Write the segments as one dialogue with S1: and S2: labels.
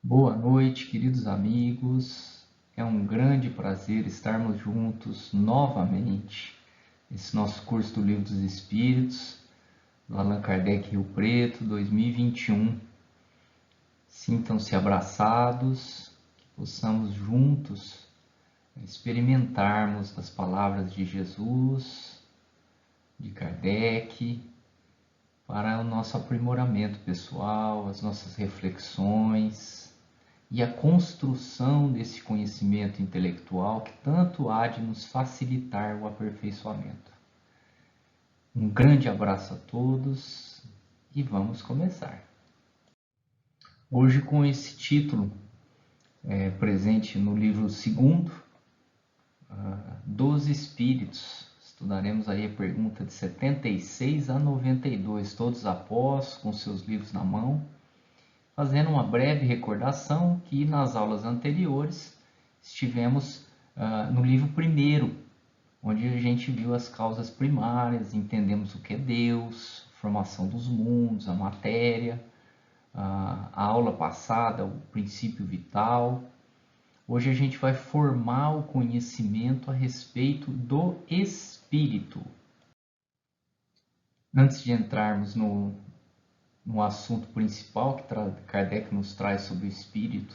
S1: Boa noite, queridos amigos. É um grande prazer estarmos juntos novamente nesse nosso curso do Livro dos Espíritos, do Allan Kardec Rio Preto, 2021. Sintam-se abraçados, que possamos juntos experimentarmos das palavras de Jesus, de Kardec, para o nosso aprimoramento pessoal, as nossas reflexões e a construção desse conhecimento intelectual que tanto há de nos facilitar o aperfeiçoamento. Um grande abraço a todos e vamos começar. Hoje com esse título presente no livro 2º dos Espíritos. Estudaremos aí a pergunta de 76 a 92, todos após, com seus livros na mão, fazendo uma breve recordação que nas aulas anteriores estivemos no livro 1º, onde a gente viu as causas primárias, entendemos o que é Deus, a formação dos mundos, a matéria, a aula passada, o princípio vital. Hoje a gente vai formar o conhecimento a respeito do espírito. Antes de entrarmos no assunto principal que Kardec nos traz sobre o espírito,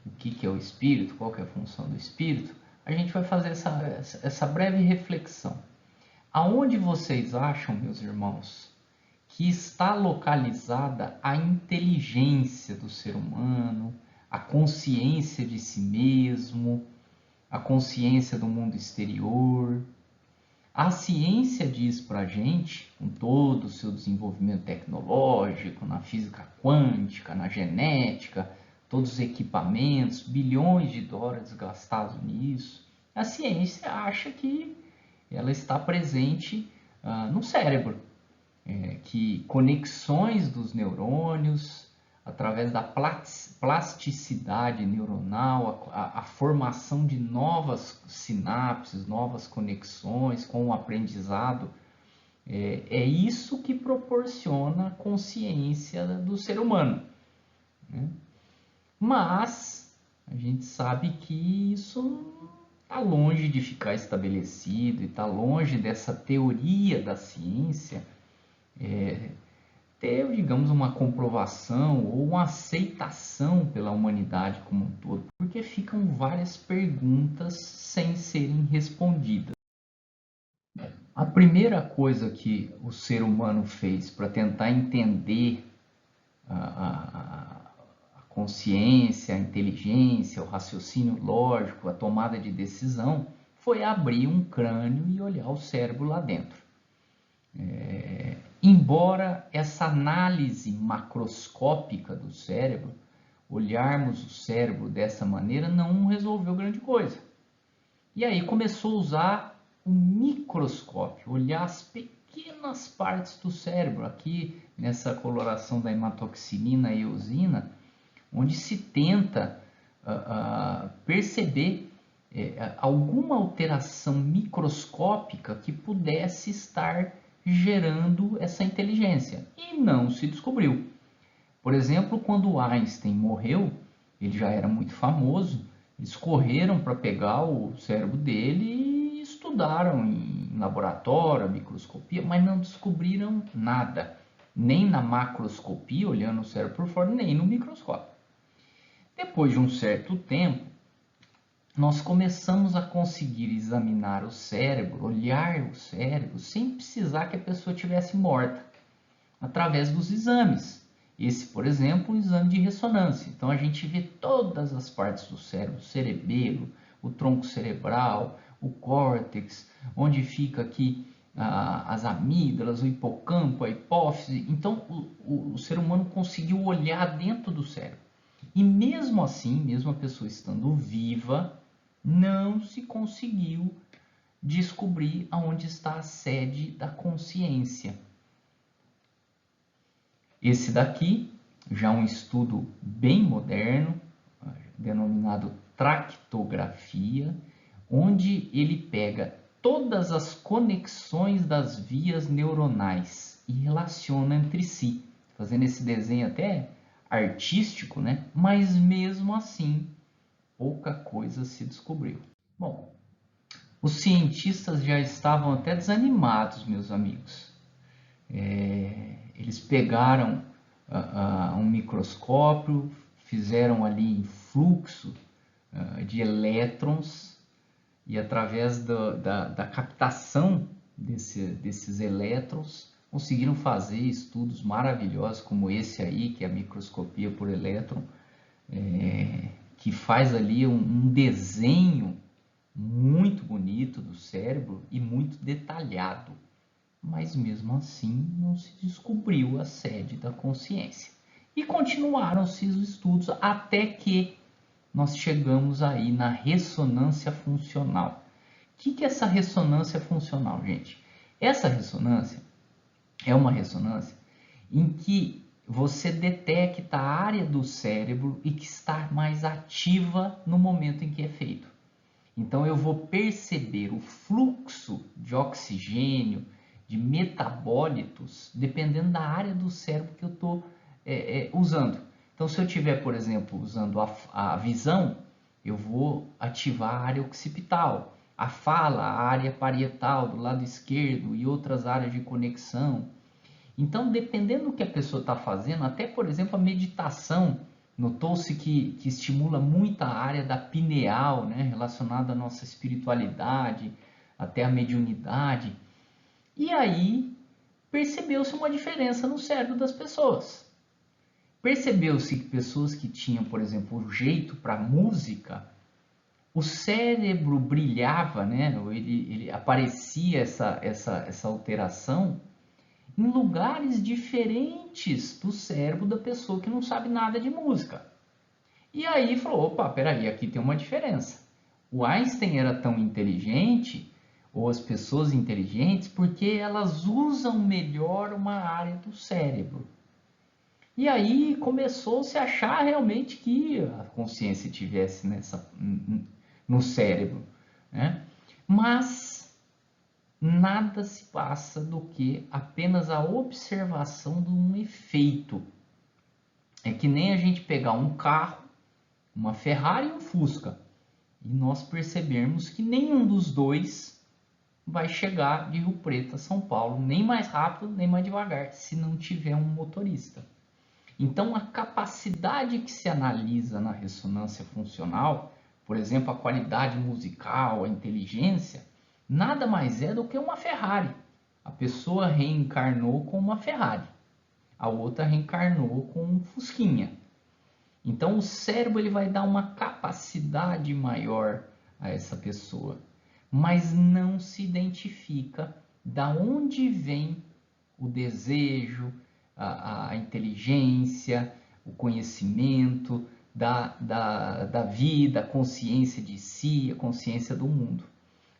S1: o que é o espírito, qual que é a função do espírito, a gente vai fazer essa breve reflexão. Aonde vocês acham, meus irmãos, que está localizada a inteligência do ser humano, a consciência de si mesmo, a consciência do mundo exterior? A ciência diz para a gente, com todo o seu desenvolvimento tecnológico, na física quântica, na genética, todos os equipamentos, bilhões de dólares gastados nisso, a ciência acha que ela está presente no cérebro, que conexões dos neurônios, através da plasticidade neuronal, a formação de novas sinapses, novas conexões com o aprendizado, é isso que proporciona a consciência do ser humano, né? Mas a gente sabe que isso está longe de ficar estabelecido e está longe dessa teoria da ciência ter, digamos, uma comprovação ou uma aceitação pela humanidade como um todo, porque ficam várias perguntas sem serem respondidas. A primeira coisa que o ser humano fez para tentar entender a consciência, a inteligência, o raciocínio lógico, a tomada de decisão, foi abrir um crânio e olhar o cérebro lá dentro. Embora essa análise macroscópica do cérebro, olharmos o cérebro dessa maneira, não resolveu grande coisa. E aí começou a usar o microscópio, olhar as pequenas partes do cérebro, aqui nessa coloração da hematoxilina e eosina, onde se tenta perceber alguma alteração microscópica que pudesse estar gerando essa inteligência, e não se descobriu. Por exemplo, quando Einstein morreu, ele já era muito famoso, eles correram para pegar o cérebro dele e estudaram em laboratório, microscopia, mas não descobriram nada, nem na macroscopia, olhando o cérebro por fora, nem no microscópio. Depois de um certo tempo, nós começamos a conseguir examinar o cérebro, olhar o cérebro, sem precisar que a pessoa estivesse morta, através dos exames. Esse, por exemplo, o exame de ressonância. Então a gente vê todas as partes do cérebro, o cerebelo, o tronco cerebral, o córtex, onde fica aqui as amígdalas, o hipocampo, a hipófise. Então o ser humano conseguiu olhar dentro do cérebro. E mesmo assim, mesmo a pessoa estando viva, não se conseguiu descobrir aonde está a sede da consciência. Esse daqui, já um estudo bem moderno, denominado tractografia, onde ele pega todas as conexões das vias neuronais e relaciona entre si, fazendo esse desenho até artístico, né? Mas mesmo assim, pouca coisa se descobriu. Bom, os cientistas já estavam até desanimados, meus amigos. Eles pegaram um microscópio, fizeram ali fluxo de elétrons e através da captação desses elétrons conseguiram fazer estudos maravilhosos como esse aí, que é a microscopia por elétron, que faz ali um desenho muito bonito do cérebro e muito detalhado. Mas mesmo assim não se descobriu a sede da consciência. E continuaram-se os estudos até que nós chegamos aí na ressonância funcional. O que é essa ressonância funcional, gente? Essa ressonância é uma ressonância em que você detecta a área do cérebro e que está mais ativa no momento em que é feito. Então eu vou perceber o fluxo de oxigênio, de metabólitos, dependendo da área do cérebro que eu estou usando. Então se eu estiver, por exemplo, usando a visão, eu vou ativar a área occipital, a fala, a área parietal do lado esquerdo e outras áreas de conexão. Então, dependendo do que a pessoa está fazendo, até por exemplo a meditação, notou-se que estimula muito a área da pineal, né, relacionada à nossa espiritualidade, até a mediunidade. E aí percebeu-se uma diferença no cérebro das pessoas. Percebeu-se que pessoas que tinham, por exemplo, o jeito para música, o cérebro brilhava, né, ele aparecia essa alteração em lugares diferentes do cérebro da pessoa que não sabe nada de música. E aí falou, opa, peraí, aqui tem uma diferença. O Einstein era tão inteligente, ou as pessoas inteligentes, porque elas usam melhor uma área do cérebro. E aí começou-se a achar realmente que a consciência tivesse no cérebro, né? Mas nada se passa do que apenas a observação de um efeito. É que nem a gente pegar um carro, uma Ferrari e um Fusca, e nós percebermos que nenhum dos dois vai chegar de Rio Preto a São Paulo, nem mais rápido, nem mais devagar, se não tiver um motorista. Então, a capacidade que se analisa na ressonância funcional, por exemplo, a qualidade musical, a inteligência, nada mais é do que uma Ferrari. A pessoa reencarnou com uma Ferrari, a outra reencarnou com um Fusquinha. Então, o cérebro ele vai dar uma capacidade maior a essa pessoa, mas não se identifica da onde vem o desejo, a inteligência, o conhecimento da vida, a consciência de si, a consciência do mundo.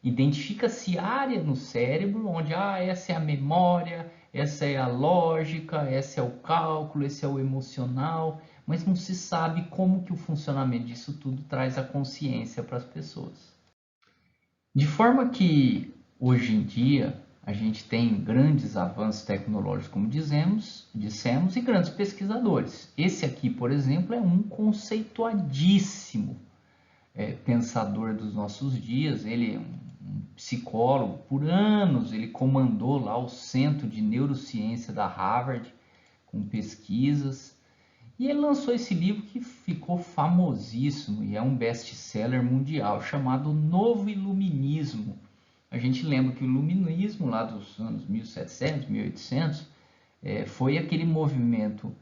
S1: Identifica-se área no cérebro onde essa é a memória, essa é a lógica, esse é o cálculo, esse é o emocional, mas não se sabe como que o funcionamento disso tudo traz a consciência para as pessoas. De forma que hoje em dia a gente tem grandes avanços tecnológicos, como dissemos, e grandes pesquisadores. Esse aqui, por exemplo, é um conceituadíssimo pensador dos nossos dias. Ele é um psicólogo, por anos ele comandou lá o Centro de Neurociência da Harvard, com pesquisas, e ele lançou esse livro que ficou famosíssimo e é um best-seller mundial, chamado Novo Iluminismo. A gente lembra que o iluminismo lá dos anos 1700, 1800, foi aquele movimento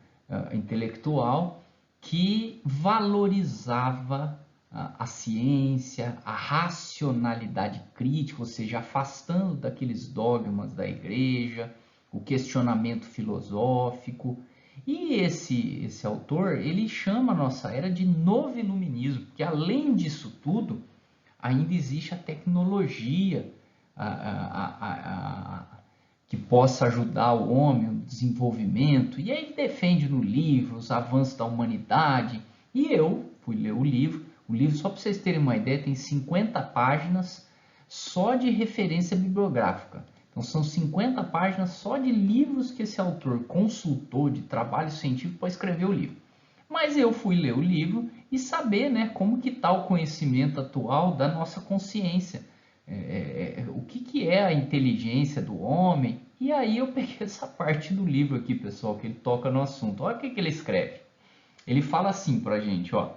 S1: intelectual que valorizava a ciência, a racionalidade crítica, ou seja, afastando daqueles dogmas da igreja, o questionamento filosófico. E esse autor, ele chama a nossa era de novo iluminismo, porque além disso tudo, ainda existe a tecnologia que possa ajudar o homem no desenvolvimento. E aí ele defende no livro os avanços da humanidade. E eu fui ler o livro. O livro, só para vocês terem uma ideia, tem 50 páginas só de referência bibliográfica. Então são 50 páginas só de livros que esse autor consultou, de trabalho científico, para escrever o livro. Mas eu fui ler o livro e saber, né, como que está o conhecimento atual da nossa consciência. O que é a inteligência do homem. E aí eu peguei essa parte do livro aqui, pessoal, que ele toca no assunto. Olha o que ele escreve. Ele fala assim para a gente, ó.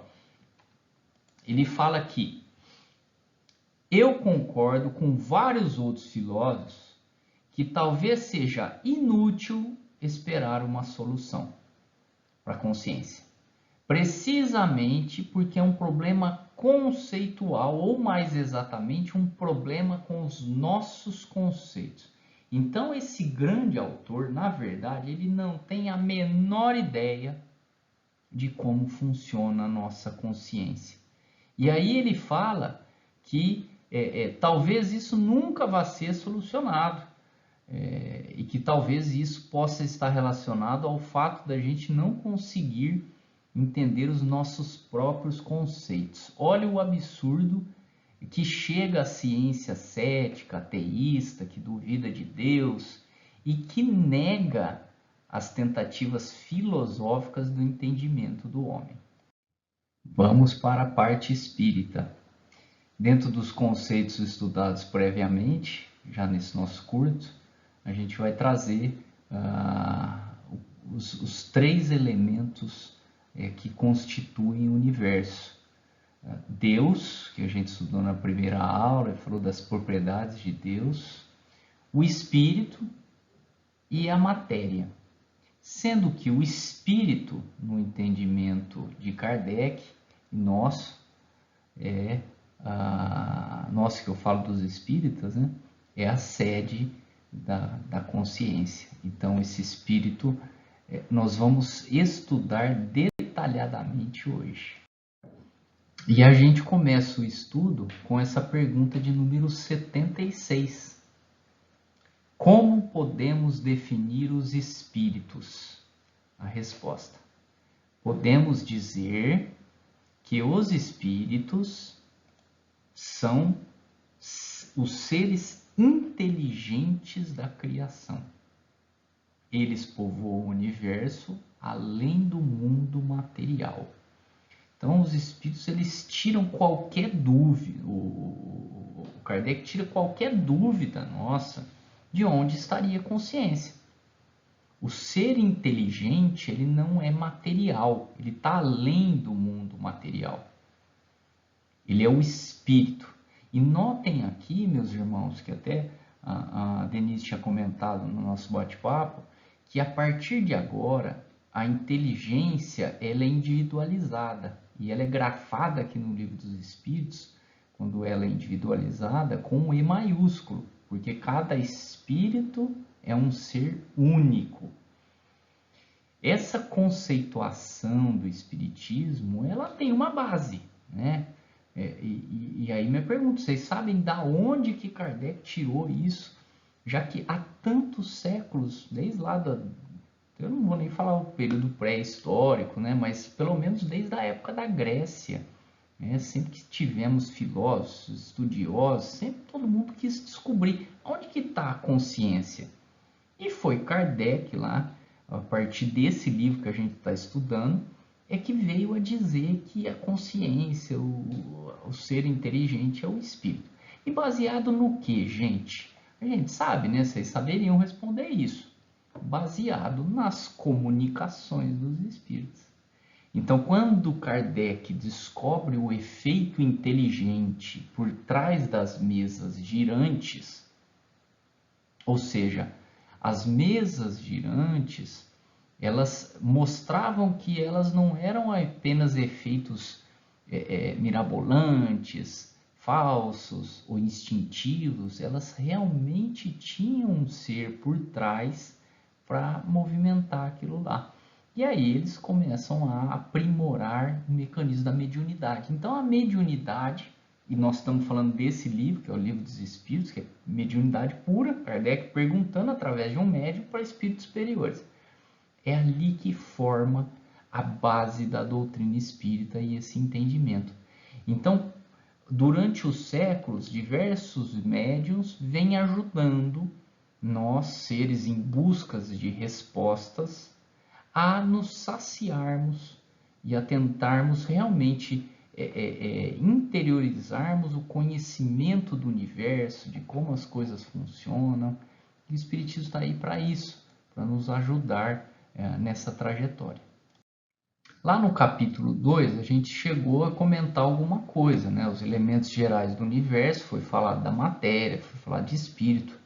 S1: Ele fala que eu concordo com vários outros filósofos que talvez seja inútil esperar uma solução para a consciência. Precisamente porque é um problema conceitual, ou mais exatamente, um problema com os nossos conceitos. Então, esse grande autor, na verdade, ele não tem a menor ideia de como funciona a nossa consciência. E aí ele fala que talvez isso nunca vá ser solucionado. E que talvez isso possa estar relacionado ao fato da gente não conseguir entender os nossos próprios conceitos. Olha o absurdo que chega a ciência cética, ateísta, que duvida de Deus e que nega as tentativas filosóficas do entendimento do homem. Vamos para a parte espírita. Dentro dos conceitos estudados previamente, já nesse nosso curso, a gente vai trazer os 3 elementos que constituem o universo. Deus, que a gente estudou na primeira aula, falou das propriedades de Deus, o espírito e a matéria. Sendo que o espírito, no entendimento de Kardec, nosso, nosso que eu falo dos espíritas, né, é a sede da consciência. Então, esse espírito nós vamos estudar detalhadamente hoje. E a gente começa o estudo com essa pergunta de número 76. Como podemos definir os espíritos? A resposta: podemos dizer que os espíritos são os seres inteligentes da criação. Eles povoam o universo além do mundo material. Então, os espíritos, eles tiram qualquer dúvida, o Kardec tira qualquer dúvida nossa de onde estaria a consciência. O ser inteligente, ele não é material, ele está além do mundo material. Ele é o espírito. E notem aqui, meus irmãos, que até a Denise tinha comentado no nosso bate-papo, que a partir de agora, a inteligência ela é individualizada. E ela é grafada aqui no Livro dos Espíritos, quando ela é individualizada, com um E maiúsculo, porque cada espírito é um ser único. Essa conceituação do espiritismo, ela tem uma base, né? E aí me pergunto, vocês sabem da onde que Kardec tirou isso? Já que há tantos séculos, desde lá eu não vou nem falar o período pré-histórico, né? Mas pelo menos desde a época da Grécia, né? Sempre que tivemos filósofos, estudiosos, sempre todo mundo quis descobrir onde que está a consciência. E foi Kardec lá, a partir desse livro que a gente está estudando, é que veio a dizer que a consciência, o ser inteligente é o espírito. E baseado no que, gente? A gente sabe, né? Vocês saberiam responder isso. Baseado nas comunicações dos espíritos. Então, quando Kardec descobre o efeito inteligente por trás das mesas girantes, ou seja, as mesas girantes, elas mostravam que elas não eram apenas efeitos mirabolantes, falsos ou instintivos, elas realmente tinham um ser por trás para movimentar aquilo lá. E aí eles começam a aprimorar o mecanismo da mediunidade. Então a mediunidade, e nós estamos falando desse livro, que é o Livro dos Espíritos, que é mediunidade pura, Kardec perguntando através de um médium para espíritos superiores. É ali que forma a base da doutrina espírita e esse entendimento. Então, durante os séculos, diversos médiuns vêm ajudando nós, seres em busca de respostas, a nos saciarmos e a tentarmos realmente interiorizarmos o conhecimento do universo, de como as coisas funcionam. E o Espiritismo está aí para isso, para nos ajudar nessa trajetória. Lá no capítulo 2, a gente chegou a comentar alguma coisa, né? Os elementos gerais do universo, foi falado da matéria, foi falado de espírito,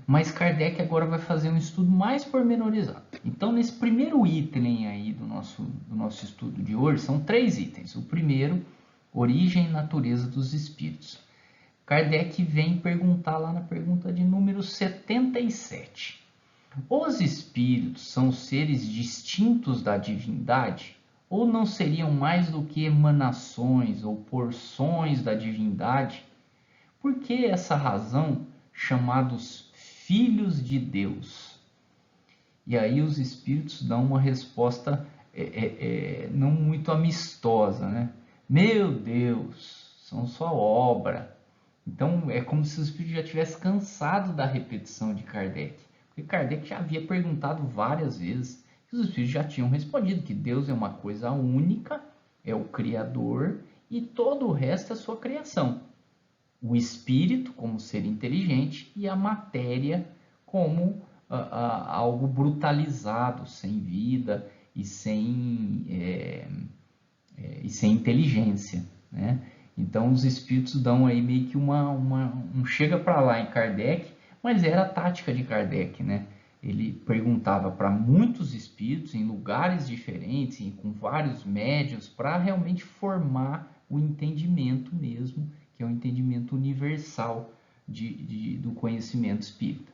S1: mas Kardec agora vai fazer um estudo mais pormenorizado. Então, nesse primeiro item aí do nosso estudo de hoje, são 3 itens. O primeiro, origem e natureza dos espíritos. Kardec vem perguntar lá na pergunta de número 77. Os espíritos são seres distintos da divindade? Ou não seriam mais do que emanações ou porções da divindade? Por que essa razão chamados filhos de Deus? E aí os espíritos dão uma resposta não muito amistosa, né? Meu Deus, são só obra. Então é como se os espíritos já tivessem cansado da repetição de Kardec. Porque Kardec já havia perguntado várias vezes, e os espíritos já tinham respondido que Deus é uma coisa única, é o Criador, e todo o resto é sua criação. O espírito como ser inteligente e a matéria como algo brutalizado, sem vida e sem inteligência, né? Então os espíritos dão aí meio que um chega para lá em Kardec, mas era a tática de Kardec, né? Ele perguntava para muitos espíritos em lugares diferentes e com vários médios para realmente formar o entendimento mesmo, que é o entendimento universal do conhecimento espírita.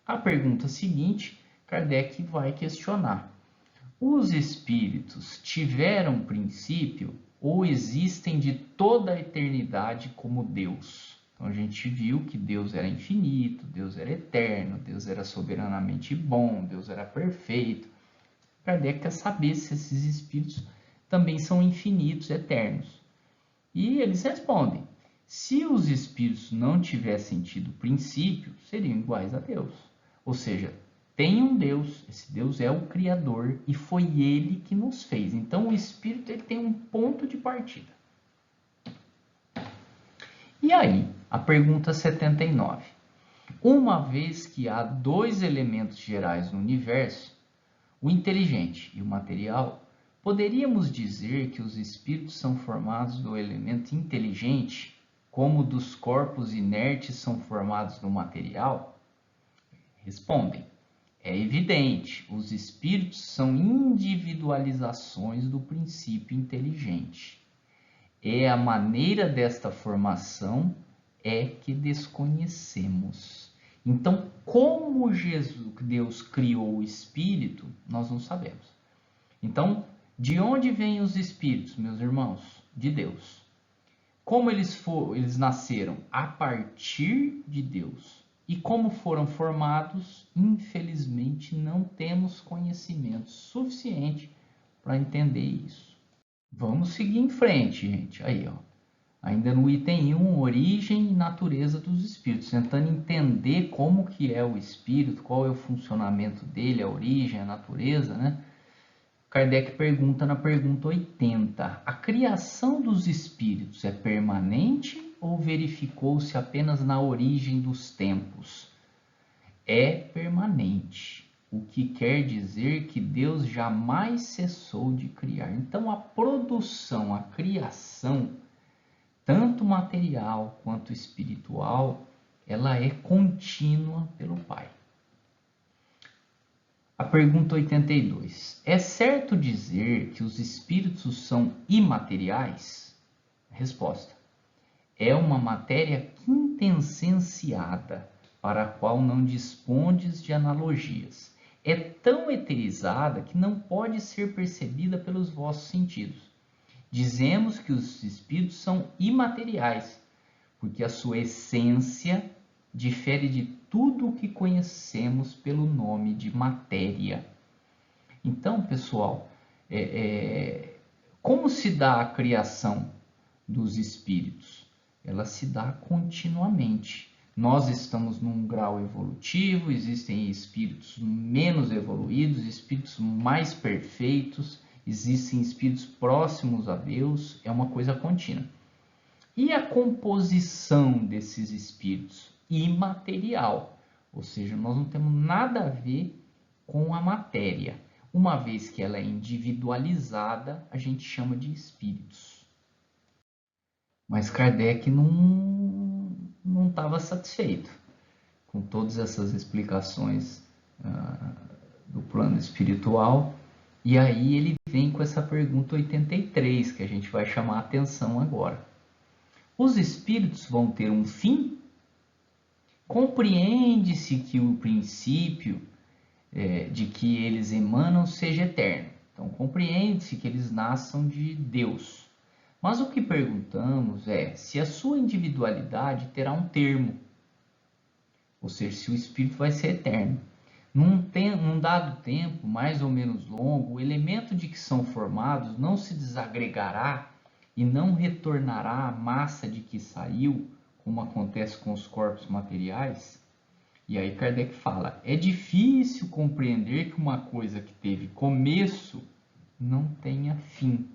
S1: A pergunta seguinte, Kardec vai questionar: os espíritos tiveram princípio ou existem de toda a eternidade como Deus? Então a gente viu que Deus era infinito, Deus era eterno, Deus era soberanamente bom, Deus era perfeito. Kardec quer saber se esses espíritos também são infinitos, eternos. E eles respondem: se os espíritos não tivessem tido princípio, seriam iguais a Deus. Ou seja, tem um Deus, esse Deus é o Criador e foi Ele que nos fez. Então o Espírito ele tem um ponto de partida. E aí, a pergunta 79. Uma vez que há 2 elementos gerais no universo, o inteligente e o material, poderíamos dizer que os espíritos são formados do elemento inteligente, como dos corpos inertes são formados do material? Respondem: é evidente, os espíritos são individualizações do princípio inteligente. É a maneira desta formação que desconhecemos. Então, como Deus criou o espírito, nós não sabemos. Então, de onde vêm os espíritos, meus irmãos? De Deus. Como eles nasceram? A partir de Deus. E como foram formados, infelizmente não temos conhecimento suficiente para entender isso. Vamos seguir em frente, gente. Aí, ó. Ainda no item 1, origem e natureza dos espíritos, tentando entender como que é o espírito, qual é o funcionamento dele, a origem, a natureza, né? Kardec pergunta na pergunta 80, a criação dos espíritos é permanente ou verificou-se apenas na origem dos tempos? É permanente, o que quer dizer que Deus jamais cessou de criar. Então a produção, a criação, tanto material quanto espiritual, ela é contínua pelo Pai. A pergunta 82. É certo dizer que os espíritos são imateriais? Resposta. É uma matéria quintessenciada, para a qual não dispondes de analogias. É tão eterizada que não pode ser percebida pelos vossos sentidos. Dizemos que os espíritos são imateriais, porque a sua essência difere de tudo o que conhecemos pelo nome de matéria. Então, pessoal, como se dá a criação dos espíritos? Ela se dá continuamente. Nós estamos num grau evolutivo, existem espíritos menos evoluídos, espíritos mais perfeitos, existem espíritos próximos a Deus, é uma coisa contínua. E a composição desses espíritos? Imaterial, ou seja, nós não temos nada a ver com a matéria. Uma vez que ela é individualizada, a gente chama de espíritos. Mas Kardec não estava satisfeito com todas essas explicações do plano espiritual. E aí ele vem com essa pergunta 83, que a gente vai chamar a atenção agora. Os espíritos vão ter um fim? Compreende-se que o princípio de que eles emanam seja eterno. Então, compreende-se que eles nasçam de Deus. Mas o que perguntamos é se a sua individualidade terá um termo, ou seja, se o espírito vai ser eterno. Num dado tempo, mais ou menos longo, o elemento de que são formados não se desagregará e não retornará à massa de que saiu, como acontece com os corpos materiais? E aí Kardec fala, é difícil compreender que uma coisa que teve começo não tenha fim.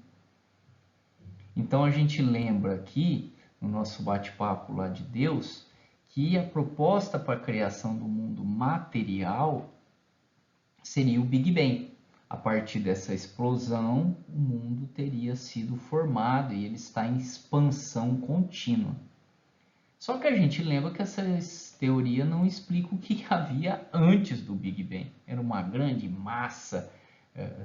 S1: Então a gente lembra aqui, no nosso bate-papo lá de Deus, que a proposta para a criação do mundo material seria o Big Bang. A partir dessa explosão, o mundo teria sido formado e ele está em expansão contínua. Só que a gente lembra que essa teoria não explica o que havia antes do Big Bang. Era uma grande massa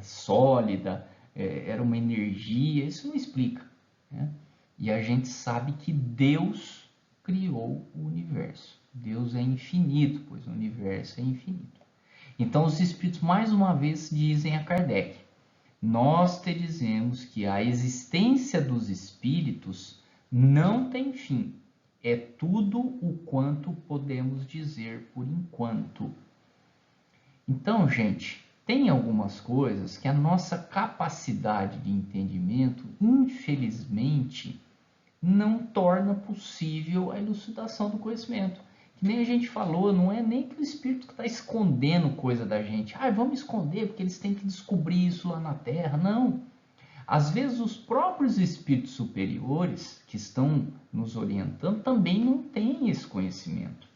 S1: sólida, era uma energia, isso não explica. Né? E a gente sabe que Deus criou o universo. Deus é infinito, pois o universo é infinito. Então os espíritos mais uma vez dizem a Kardec, nós te dizemos que a existência dos espíritos não tem fim. É tudo o quanto podemos dizer por enquanto. Então, gente, tem algumas coisas que a nossa capacidade de entendimento, infelizmente, não torna possível a elucidação do conhecimento. Que nem a gente falou, não é nem que o espírito está escondendo coisa da gente. Vamos esconder porque eles têm que descobrir isso lá na Terra. Não. Às vezes os próprios espíritos superiores que estão nos orientando também não têm esse conhecimento.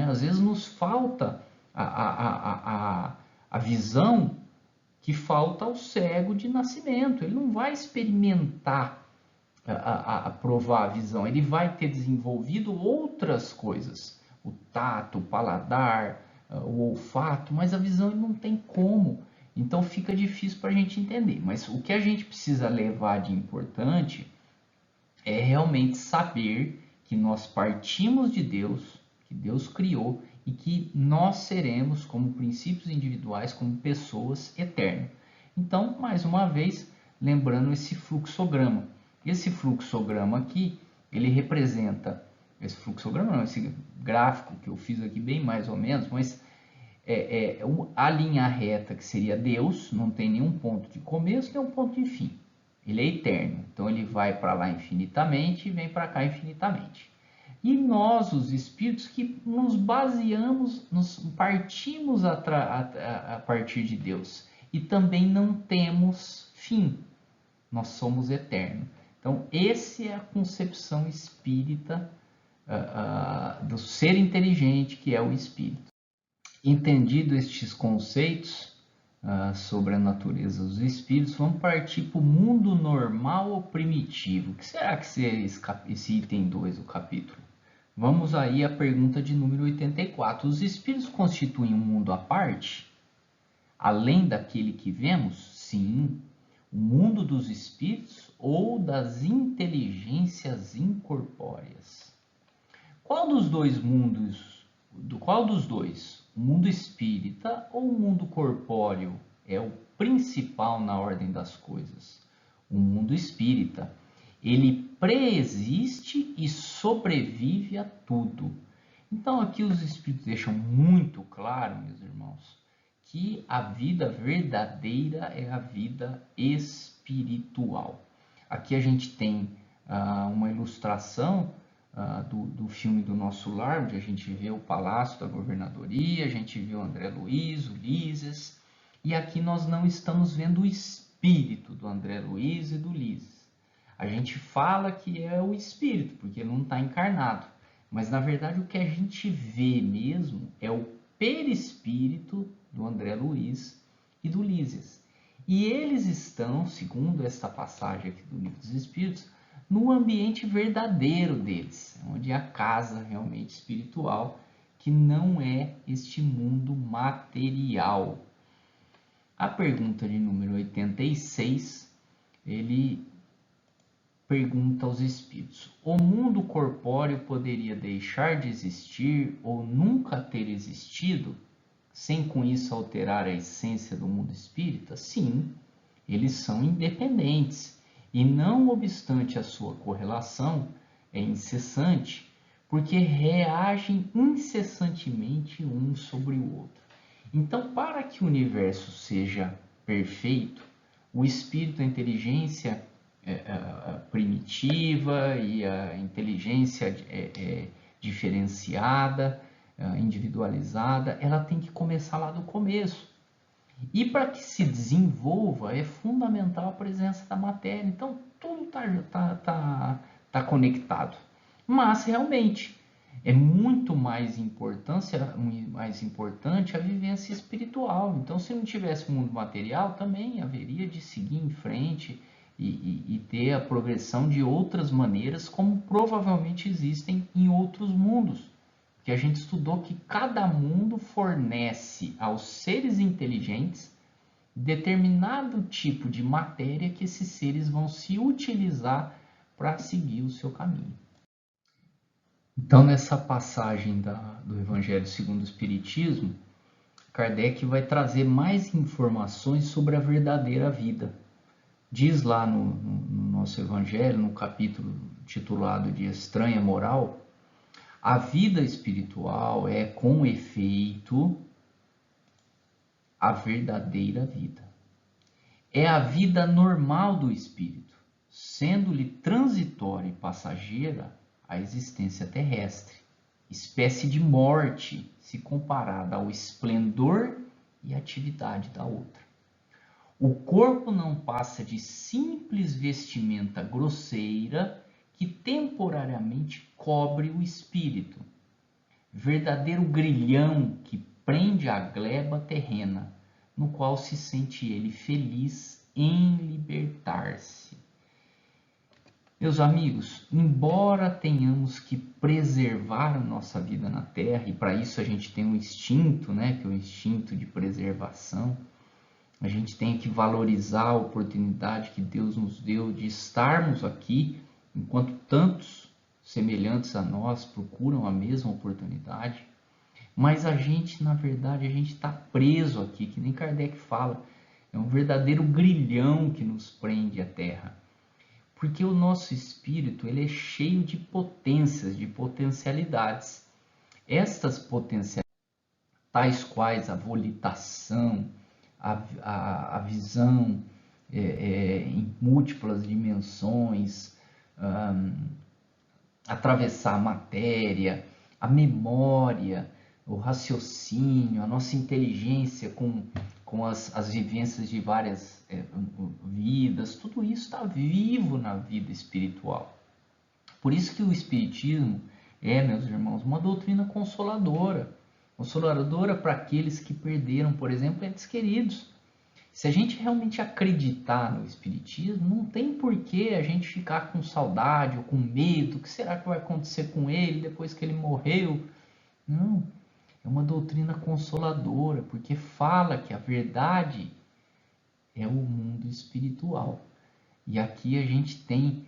S1: Às vezes nos falta a visão que falta ao cego de nascimento. Ele não vai experimentar a provar a visão, ele vai ter desenvolvido outras coisas, o tato, o paladar, o olfato, mas a visão ele não tem como, então fica difícil para a gente entender. Mas o que a gente precisa levar de importante é realmente saber que nós partimos de Deus, que Deus criou e que nós seremos, como princípios individuais, como pessoas eternas. Então, mais uma vez, lembrando esse fluxograma. Esse fluxograma aqui, ele representa, esse fluxograma não, esse gráfico que eu fiz aqui bem mais ou menos, mas a linha reta que seria Deus, não tem nenhum ponto de começo, nem um ponto de fim. Ele é eterno, então ele vai para lá infinitamente e vem para cá infinitamente. E nós, os espíritos, que nos baseamos, nos partimos a partir de Deus e também não temos fim, nós somos eternos. Então, essa é a concepção espírita do ser inteligente que é o espírito. Entendido estes conceitos sobre a natureza dos espíritos, vamos partir para o mundo normal ou primitivo. O que será que é esse item 2 do capítulo? Vamos aí à pergunta de número 84. Os espíritos constituem um mundo à parte? Além daquele que vemos? Sim. O mundo dos espíritos ou das inteligências incorpóreas? Qual dos dois mundos, qual dos dois, o mundo espírita ou o mundo corpóreo, é o principal na ordem das coisas? O mundo espírita. Ele preexiste e sobrevive a tudo. Então aqui os espíritos deixam muito claro, meus irmãos, que a vida verdadeira é a vida espiritual. Aqui a gente tem uma ilustração do filme do Nosso Lar, onde a gente vê o Palácio da Governadoria, a gente vê o André Luiz, Ulisses, e aqui nós não estamos vendo o espírito espírito do André Luiz e do Ulisses. A gente fala que é o espírito, porque ele não está encarnado. Mas, na verdade, o que a gente vê mesmo é o perispírito do André Luiz e do Ulisses. E eles estão, segundo esta passagem aqui do Livro dos Espíritos, no ambiente verdadeiro deles, onde é a casa realmente espiritual, que não é este mundo material. A pergunta de número 86, ele pergunta aos espíritos: o mundo corpóreo poderia deixar de existir ou nunca ter existido, sem com isso alterar a essência do mundo espírita? Sim, eles são independentes e, não obstante a sua correlação é incessante, porque reagem incessantemente um sobre o outro. Então, para que o universo seja perfeito, o espírito, a inteligência primitiva e a inteligência diferenciada, individualizada, ela tem que começar lá do começo. E para que se desenvolva, é fundamental a presença da matéria. Então, tudo tá conectado. Mas, realmente, é muito mais importante a vivência espiritual. Então, se não tivesse mundo material, também haveria de seguir em frente e ter a progressão de outras maneiras, como provavelmente existem em outros mundos. Que a gente estudou que cada mundo fornece aos seres inteligentes determinado tipo de matéria que esses seres vão se utilizar para seguir o seu caminho. Então, nessa passagem do Evangelho segundo o Espiritismo, Kardec vai trazer mais informações sobre a verdadeira vida. Diz lá no nosso Evangelho, no capítulo titulado de Estranha Moral, a vida espiritual é, com efeito, a verdadeira vida. É a vida normal do espírito, sendo-lhe transitória e passageira a existência terrestre, espécie de morte se comparada ao esplendor e atividade da outra. O corpo não passa de simples vestimenta grosseira que temporariamente cobre o espírito, verdadeiro grilhão que prende a gleba terrena, no qual se sente ele feliz em libertar-se. Meus amigos, embora tenhamos que preservar a nossa vida na Terra, e para isso a gente tem um instinto, né, que é o instinto de preservação, a gente tem que valorizar a oportunidade que Deus nos deu de estarmos aqui, enquanto tantos semelhantes a nós procuram a mesma oportunidade. Mas a gente, na verdade, a gente está preso aqui, que nem Kardec fala, é um verdadeiro grilhão que nos prende à Terra. Porque o nosso espírito, ele é cheio de potências, de potencialidades. Estas potencialidades, tais quais a volitação, a visão em múltiplas dimensões, atravessar a matéria, a memória, o raciocínio, a nossa inteligência com as vivências de várias vidas, tudo isso está vivo na vida espiritual. Por isso que o Espiritismo meus irmãos, uma doutrina consoladora para aqueles que perderam, por exemplo, entes queridos. Se a gente realmente acreditar no Espiritismo, não tem por que a gente ficar com saudade ou com medo, o que será que vai acontecer com ele depois que ele morreu? Não, é uma doutrina consoladora, porque fala que a verdade é o mundo espiritual. E aqui a gente tem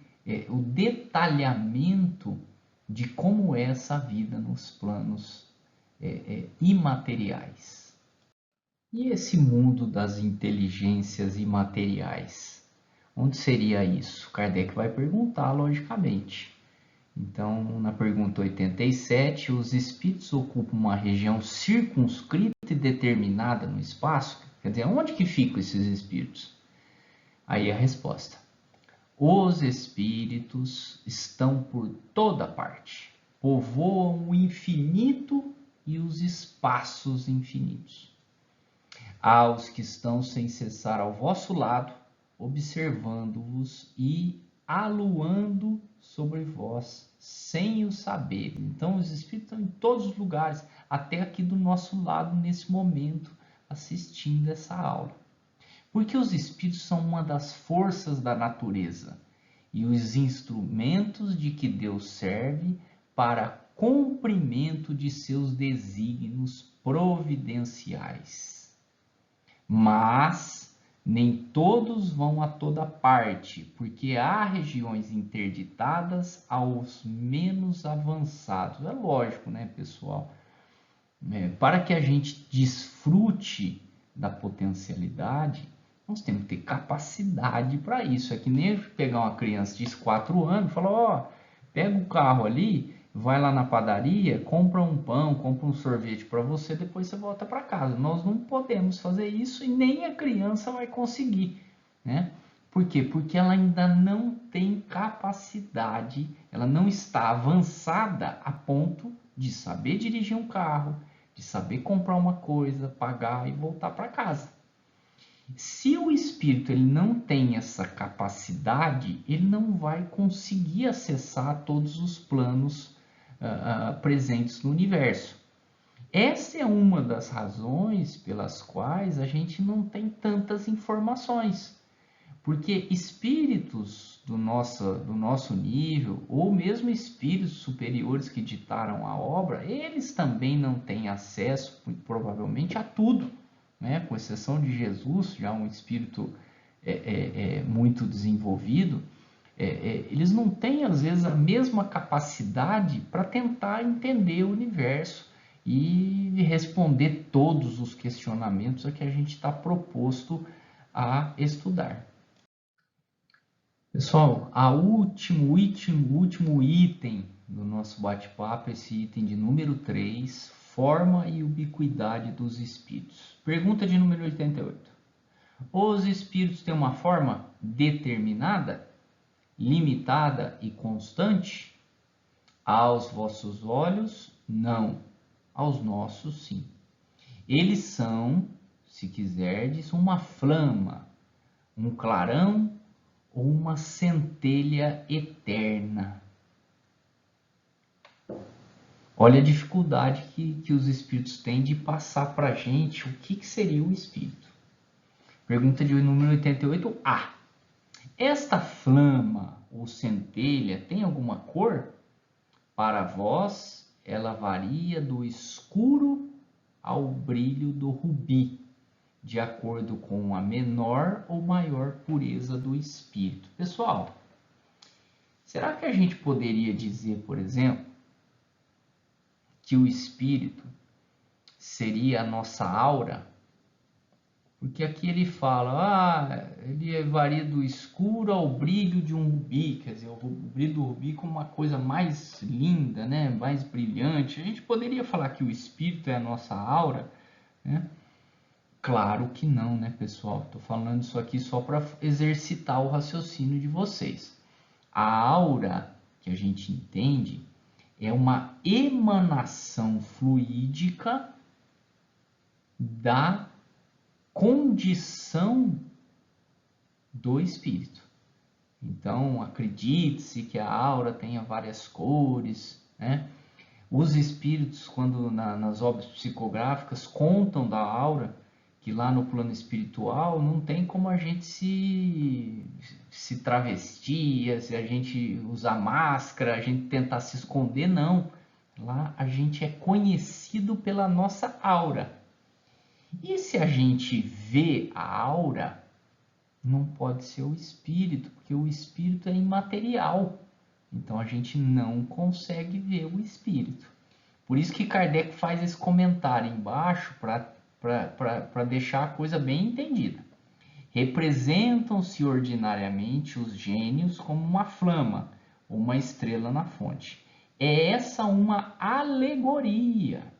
S1: o detalhamento de como é essa vida nos planos imateriais. E esse mundo das inteligências imateriais? Onde seria isso? Kardec vai perguntar, logicamente. Então, na pergunta 87, os espíritos ocupam uma região circunscrita e determinada no espaço? Quer dizer, onde que ficam esses espíritos? Aí a resposta: os espíritos estão por toda parte, povoam o infinito e os espaços infinitos. Há os que estão sem cessar ao vosso lado, observando-vos e aluando sobre vós, sem o saber. Então, os espíritos estão em todos os lugares, até aqui do nosso lado, nesse momento, assistindo essa aula. Porque os espíritos são uma das forças da natureza e os instrumentos de que Deus serve para cumprimento de seus desígnios providenciais. Mas nem todos vão a toda parte, porque há regiões interditadas aos menos avançados. É lógico, né, pessoal? Para que a gente desfrute da potencialidade, nós temos que ter capacidade para isso. É que nem pegar uma criança de 4 anos e falar, ó, pega o carro ali, vai lá na padaria, compra um pão, compra um sorvete para você, depois você volta para casa. Nós não podemos fazer isso e nem a criança vai conseguir, né? Por quê? Porque ela ainda não tem capacidade, ela não está avançada a ponto de saber dirigir um carro, de saber comprar uma coisa, pagar e voltar para casa. Se o espírito ele não tem essa capacidade, ele não vai conseguir acessar todos os planos presentes no universo. Essa é uma das razões pelas quais a gente não tem tantas informações. Porque espíritos do nosso nível, ou mesmo espíritos superiores que ditaram a obra, eles também não têm acesso, provavelmente, a tudo, né? Com exceção de Jesus, já um espírito muito desenvolvido, eles não têm, às vezes, a mesma capacidade para tentar entender o universo e responder todos os questionamentos a que a gente está proposto a estudar. Pessoal, o último item do nosso bate-papo, esse item de número 3, forma e ubiquidade dos espíritos. Pergunta de número 88. Os espíritos têm uma forma determinada, limitada e constante? Aos vossos olhos, não. Aos nossos, sim. Eles são, se quiserdes, uma flama, um clarão ou uma centelha eterna. Olha a dificuldade que os espíritos têm de passar para a gente o que seria o espírito. Pergunta de número 88A. Esta flama ou centelha tem alguma cor? Para vós, ela varia do escuro ao brilho do rubi, de acordo com a menor ou maior pureza do espírito. Pessoal, será que a gente poderia dizer, por exemplo, que o espírito seria a nossa aura? Porque aqui ele fala, ele varia do escuro ao brilho de um rubi, quer dizer, o brilho do rubi como uma coisa mais linda, né? Mais brilhante. A gente poderia falar que o espírito é a nossa aura, né? Claro que não, né, pessoal? Estou falando isso aqui só para exercitar o raciocínio de vocês. A aura que a gente entende é uma emanação fluídica da condição do espírito. Então, acredite-se que a aura tenha várias cores, né? Os espíritos, quando nas obras psicográficas, contam da aura, que lá no plano espiritual não tem como a gente se travestir, se a gente usar máscara, a gente tentar se esconder, não. Lá a gente é conhecido pela nossa aura. E se a gente vê a aura, não pode ser o espírito, porque o espírito é imaterial. Então a gente não consegue ver o espírito. Por isso que Kardec faz esse comentário embaixo para deixar a coisa bem entendida. Representam-se ordinariamente os gênios como uma flama, ou uma estrela na fonte. É essa uma alegoria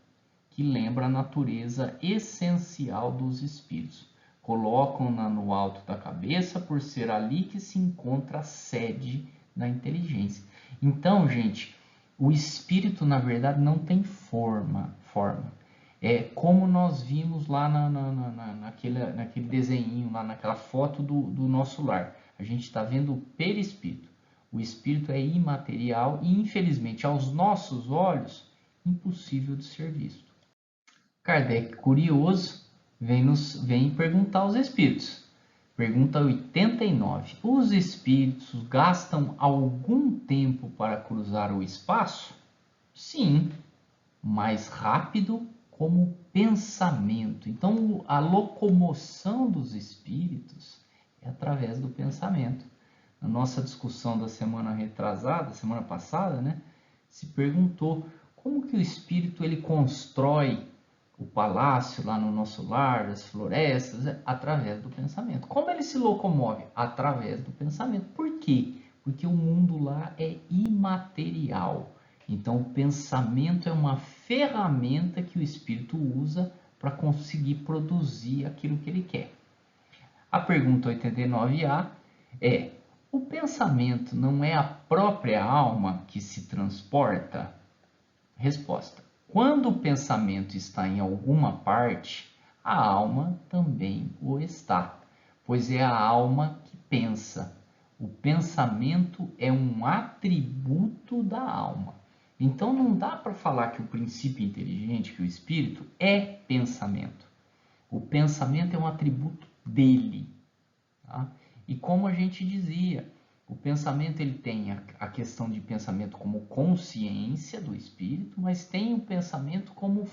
S1: que lembra a natureza essencial dos espíritos. Colocam-na no alto da cabeça por ser ali que se encontra a sede da inteligência. Então, gente, o espírito, na verdade, não tem forma. É como nós vimos lá naquele desenho, lá naquela foto do nosso lar. A gente está vendo o perispírito. O espírito é imaterial e, infelizmente, aos nossos olhos, impossível de ser visto. Kardec, curioso, vem perguntar aos espíritos. Pergunta 89. Os espíritos gastam algum tempo para cruzar o espaço? Sim, mais rápido como pensamento. Então, a locomoção dos espíritos é através do pensamento. Na nossa discussão da semana retrasada, semana passada, né, se perguntou como que o espírito ele constrói o palácio lá no nosso lar, as florestas, através do pensamento. Como ele se locomove? Através do pensamento. Por quê? Porque o mundo lá é imaterial. Então, o pensamento é uma ferramenta que o espírito usa para conseguir produzir aquilo que ele quer. A pergunta 89A é: o pensamento não é a própria alma que se transporta? Resposta: quando o pensamento está em alguma parte, a alma também o está, pois é a alma que pensa. O pensamento é um atributo da alma. Então não dá para falar que o princípio inteligente, que o espírito, é pensamento. O pensamento é um atributo dele. Tá? E como a gente dizia, o pensamento ele tem a questão de pensamento como consciência do espírito, mas tem o pensamento como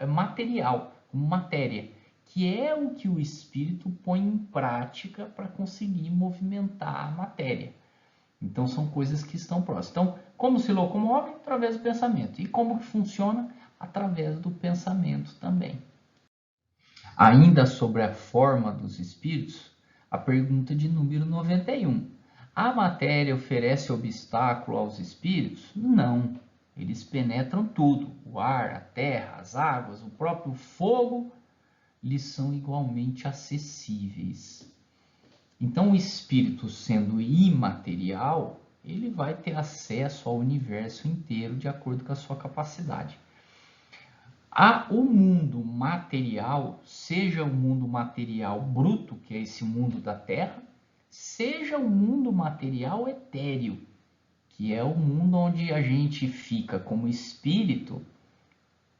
S1: material, como matéria, que é o que o espírito põe em prática para conseguir movimentar a matéria. Então são coisas que estão próximas. Então, como se locomove? Através do pensamento. E como que funciona? Através do pensamento também. Ainda sobre a forma dos espíritos, a pergunta de número 91. A matéria oferece obstáculo aos espíritos? Não. Eles penetram tudo. O ar, a terra, as águas, o próprio fogo lhes são igualmente acessíveis. Então, o espírito, sendo imaterial, ele vai ter acesso ao universo inteiro de acordo com a sua capacidade. O mundo material, seja o mundo material bruto, que é esse mundo da Terra, seja o mundo material etéreo, que é o mundo onde a gente fica como espírito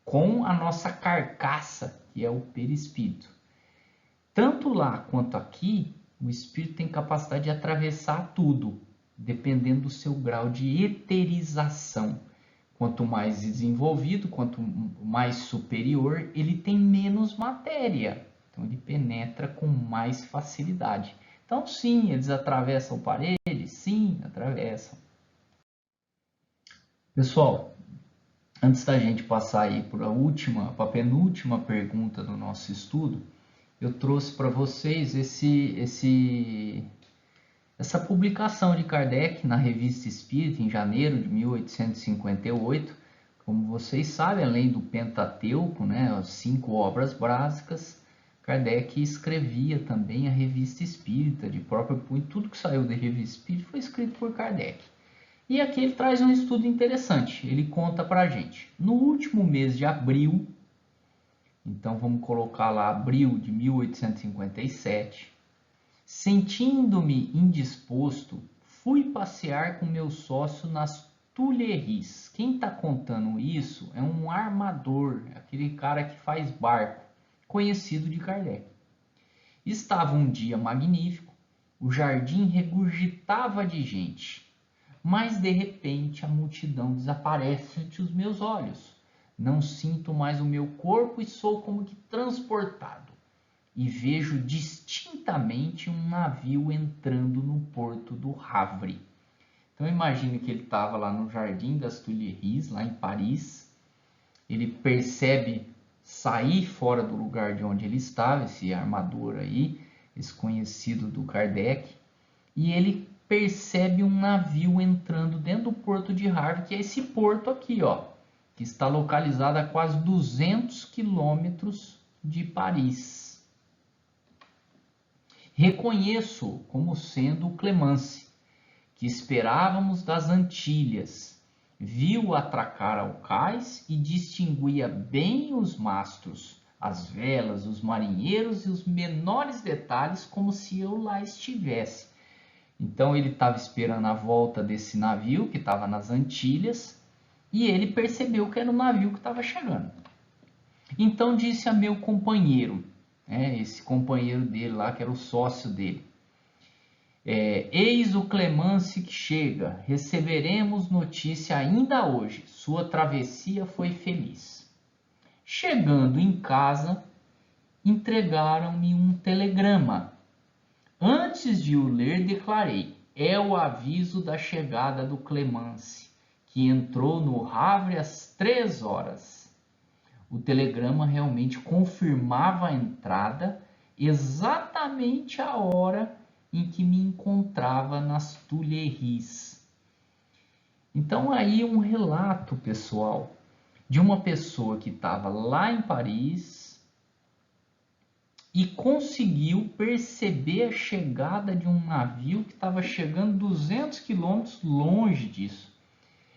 S1: com a nossa carcaça, que é o perispírito. Tanto lá quanto aqui, o espírito tem capacidade de atravessar tudo, dependendo do seu grau de eterização. Quanto mais desenvolvido, quanto mais superior, ele tem menos matéria. Então ele penetra com mais facilidade. Então sim, eles atravessam paredes? Sim, atravessam. Pessoal, antes da gente passar aí para a penúltima pergunta do nosso estudo, eu trouxe para vocês essa publicação de Kardec na Revista Espírita em janeiro de 1858. Como vocês sabem, além do Pentateuco, né, as 5 obras básicas, Kardec escrevia também a Revista Espírita de próprio punho. Tudo que saiu da Revista Espírita foi escrito por Kardec. E aqui ele traz um estudo interessante. Ele conta para a gente. No último mês de abril, então vamos colocar lá abril de 1857, sentindo-me indisposto, fui passear com meu sócio nas Tuileries. Quem está contando isso é um armador, aquele cara que faz barco, conhecido de Kardec. Estava um dia magnífico, o jardim regurgitava de gente, mas de repente a multidão desaparece ante os meus olhos. Não sinto mais o meu corpo e sou como que transportado. E vejo distintamente um navio entrando no porto do Havre. Então imagine que ele estava lá no Jardim das Tuileries, lá em Paris. Ele percebe sair fora do lugar de onde ele estava, esse armador aí, esse conhecido do Kardec, e ele percebe um navio entrando dentro do porto de Havre, que é esse porto aqui, ó, que está localizado a quase 200 quilômetros de Paris. Reconheço como sendo o Clemence, que esperávamos das Antilhas, Viu atracar ao cais e distinguia bem os mastros, as velas, os marinheiros e os menores detalhes, como se eu lá estivesse. Então ele estava esperando a volta desse navio que estava nas Antilhas e ele percebeu que era o navio que estava chegando. Então disse a meu companheiro, esse companheiro dele lá, que era o sócio dele: eis o Clemence que chega, receberemos notícia ainda hoje, sua travessia foi feliz. Chegando em casa, entregaram-me um telegrama. Antes de o ler, declarei: é o aviso da chegada do Clemence, que entrou no Havre às 3 horas. O telegrama realmente confirmava a entrada exatamente a hora em que me encontrava nas Tuileries. Então aí um relato, pessoal, de uma pessoa que estava lá em Paris e conseguiu perceber a chegada de um navio que estava chegando 200 quilômetros longe disso.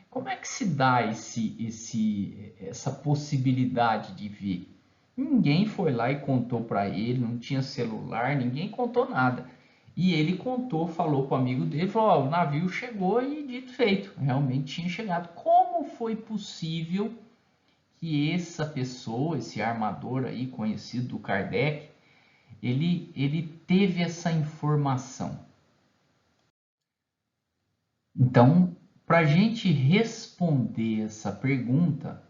S1: Como é que se dá essa possibilidade de ver? Ninguém foi lá e contou para ele, não tinha celular, ninguém contou nada. E ele contou, falou para o amigo dele, falou: o navio chegou e dito feito, realmente tinha chegado. Como foi possível que essa pessoa, esse armador aí conhecido do Kardec, ele teve essa informação? Então, para a gente responder essa pergunta,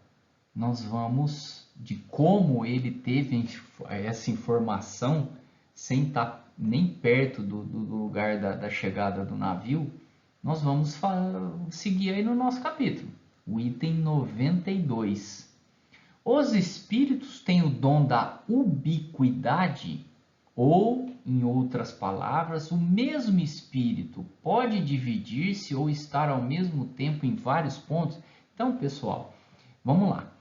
S1: nós vamos de como ele teve essa informação sem estar nem perto do lugar da chegada do navio. Nós vamos seguir aí no nosso capítulo, o item 92. Os espíritos têm o dom da ubiquidade, ou, em outras palavras, o mesmo espírito pode dividir-se ou estar ao mesmo tempo em vários pontos. Então, pessoal, vamos lá.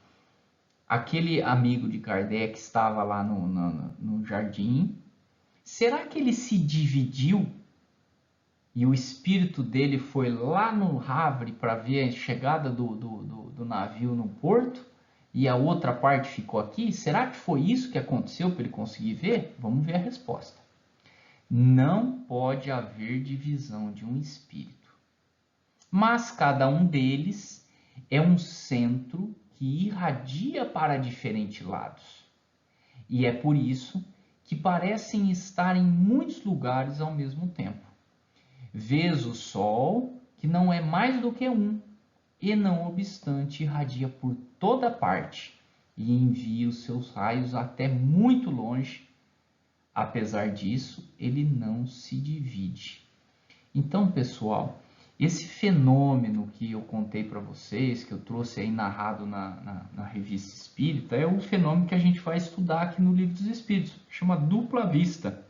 S1: Aquele amigo de Kardec estava lá no jardim. Será que ele se dividiu e o espírito dele foi lá no Havre para ver a chegada do navio no porto e a outra parte ficou aqui? Será que foi isso que aconteceu para ele conseguir ver? Vamos ver a resposta. Não pode haver divisão de um espírito, mas cada um deles é um centro que irradia para diferentes lados. E é por isso que parecem estar em muitos lugares ao mesmo tempo. Vês o Sol, que não é mais do que um, e não obstante irradia por toda parte e envia os seus raios até muito longe. Apesar disso, ele não se divide. Então, pessoal, esse fenômeno que eu contei para vocês, que eu trouxe aí narrado na Revista Espírita, é o fenômeno que a gente vai estudar aqui no Livro dos Espíritos. Chama dupla vista.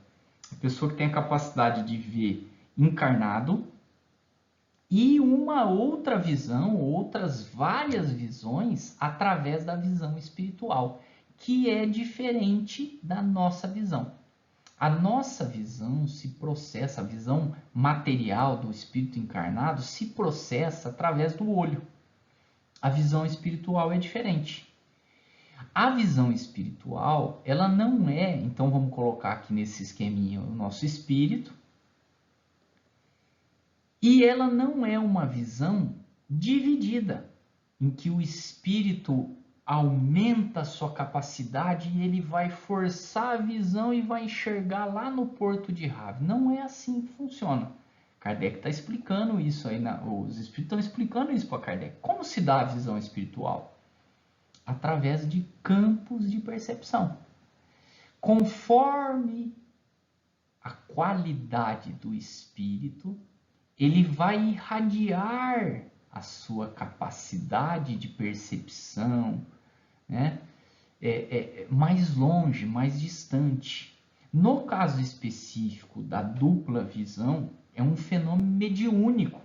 S1: A pessoa que tem a capacidade de ver encarnado e uma outra visão, outras várias visões através da visão espiritual, que é diferente da nossa visão. A nossa visão se processa, a visão material do espírito encarnado se processa através do olho. A visão espiritual é diferente. A visão espiritual, ela não é, então vamos colocar aqui nesse esqueminha o nosso espírito, e ela não é uma visão dividida, em que o espírito aumenta a sua capacidade e ele vai forçar a visão e vai enxergar lá no porto de Havre. Não é assim que funciona. Kardec está explicando isso aí, os espíritos estão explicando isso para Kardec. Como se dá a visão espiritual? Através de campos de percepção. Conforme a qualidade do espírito, ele vai irradiar a sua capacidade de percepção, né? Mais longe, mais distante. No caso específico da dupla visão, é um fenômeno mediúnico,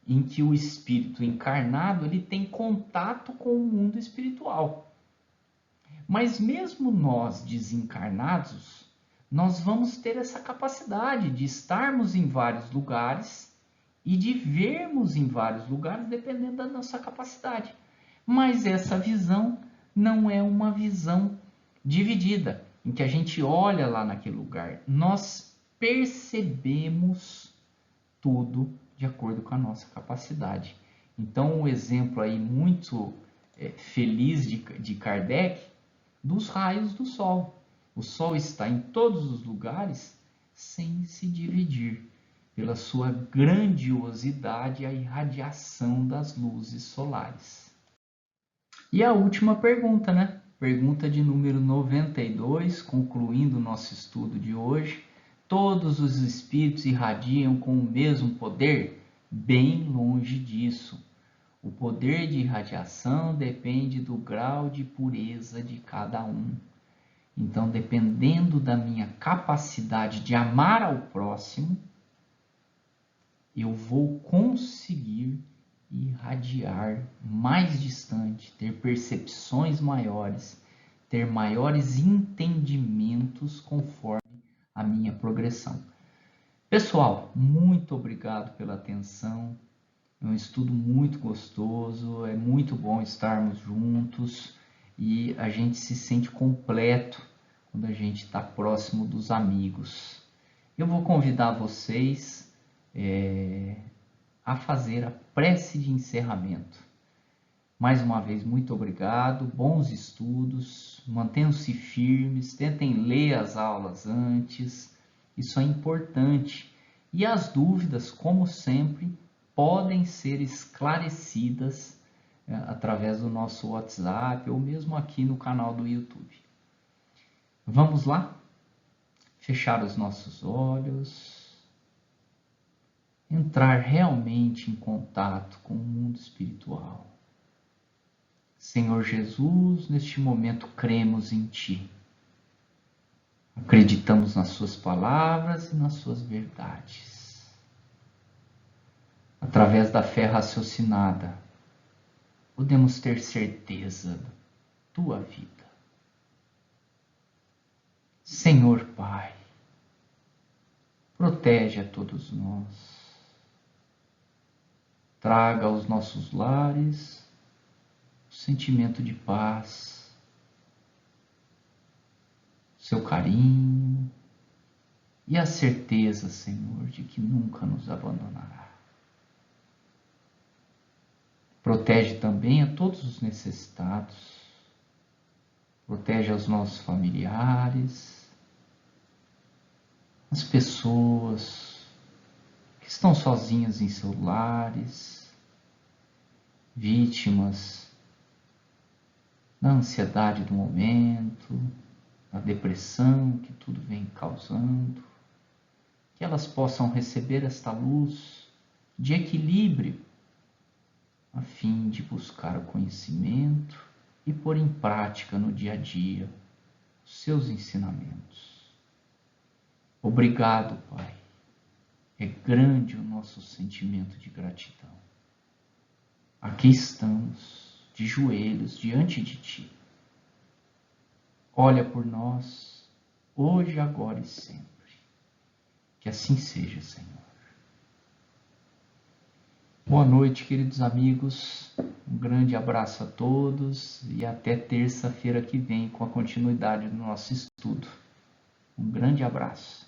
S1: em que o espírito encarnado ele tem contato com o mundo espiritual. Mas mesmo nós desencarnados, nós vamos ter essa capacidade de estarmos em vários lugares e de vermos em vários lugares, dependendo da nossa capacidade. Mas essa visão não é uma visão dividida, em que a gente olha lá naquele lugar. Nós percebemos tudo de acordo com a nossa capacidade. Então, um exemplo aí muito feliz de Kardec, dos raios do Sol. O Sol está em todos os lugares sem se dividir, pela sua grandiosidade e a irradiação das luzes solares. E a última pergunta, né? Pergunta de número 92, concluindo o nosso estudo de hoje. Todos os espíritos irradiam com o mesmo poder? Bem longe disso. O poder de irradiação depende do grau de pureza de cada um. Então, dependendo da minha capacidade de amar ao próximo, eu vou conseguir irradiar mais distante, ter percepções maiores, ter maiores entendimentos conforme a minha progressão. Pessoal, muito obrigado pela atenção. É um estudo muito gostoso, é muito bom estarmos juntos e a gente se sente completo quando a gente está próximo dos amigos. Eu vou convidar vocês a fazer a prece de encerramento. Mais uma vez, muito obrigado, bons estudos, mantenham-se firmes, tentem ler as aulas antes, isso é importante. E as dúvidas, como sempre, podem ser esclarecidas através do nosso WhatsApp ou mesmo aqui no canal do YouTube. Vamos lá? Fechar os nossos olhos, entrar realmente em contato com o mundo espiritual. Senhor Jesus, neste momento cremos em Ti. Acreditamos nas Suas palavras e nas Suas verdades. Através da fé raciocinada, podemos ter certeza da Tua vida. Senhor Pai, protege a todos nós. Traga aos nossos lares o sentimento de paz, seu carinho e a certeza, Senhor, de que nunca nos abandonará. Protege também a todos os necessitados, protege aos nossos familiares, as pessoas que estão sozinhas em seus lares, vítimas da ansiedade do momento, da depressão que tudo vem causando, que elas possam receber esta luz de equilíbrio, a fim de buscar o conhecimento e pôr em prática no dia a dia os seus ensinamentos. Obrigado, Pai. É grande o nosso sentimento de gratidão. Aqui estamos, de joelhos, diante de Ti. Olha por nós, hoje, agora e sempre. Que assim seja, Senhor. Boa noite, queridos amigos. Um grande abraço a todos e até terça-feira que vem com a continuidade do nosso estudo. Um grande abraço.